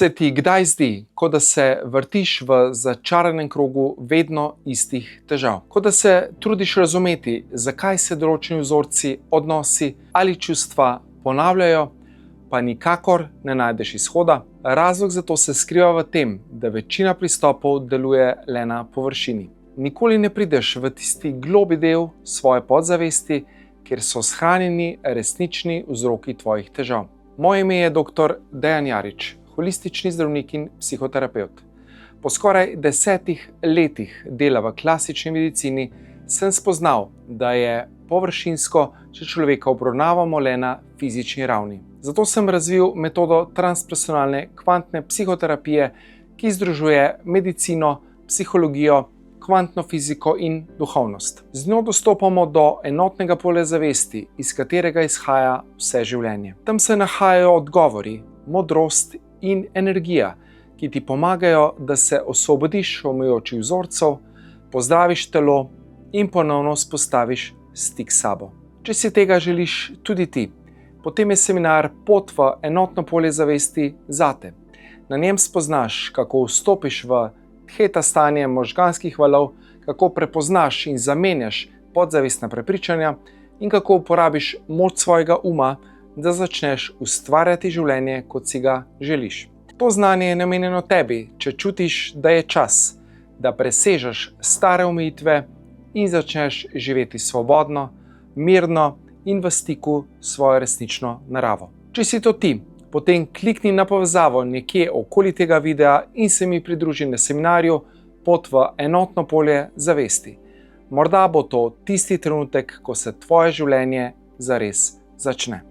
Se ti kdaj zdi, kot da se vrtiš v začaranem krogu vedno istih težav? Kot da se trudiš razumeti, zakaj se določeni vzorci, odnosi ali čustva ponavljajo, pa nikakor ne najdeš izhoda? Razlog za to se skriva v tem, da večina pristopov deluje le na površini. Nikoli ne prideš v tisti globlji del svoje podzavesti, kjer so shranjeni resnični vzroki tvojih težav. Moje ime je dr. Dejan Jarič, holistični zdravnik in psihoterapevt. Po skoraj 10 letih dela v klasični medicini sem spoznal, da je površinsko, če človeka obravnavamo le na fizični ravni. Zato sem razvil metodo transpersonalne kvantne psihoterapije, ki združuje medicino, psihologijo, kvantno fiziko in duhovnost. Z njo dostopamo do enotnega polja zavesti, iz katerega izhaja vse življenje. Tam se nahajajo odgovori, modrost in energija, ki ti pomagajo, da se osvobodiš omejujočih vzorcev, pozdraviš telo in ponovno vzpostaviš stik s sabo. Če si tega želiš tudi ti, potem je seminar Pot v enotno polje zavesti zate. Na njem spoznaš, kako vstopiš v theta stanje možganskih valov, kako prepoznaš in zamenjaš podzavestna prepričanja in kako uporabiš moč svojega uma, da začneš ustvarjati življenje, kot si ga želiš. To znanje je namenjeno tebi, če čutiš, da je čas, da presežeš stare omejitve in začneš živeti svobodno, mirno in v stiku s svojo resnično naravo. Če si to ti, potem klikni na povezavo nekje okoli tega videa in se mi pridruži na seminarju Pot v enotno polje zavesti. Morda bo to tisti trenutek, ko se tvoje življenje zares začne.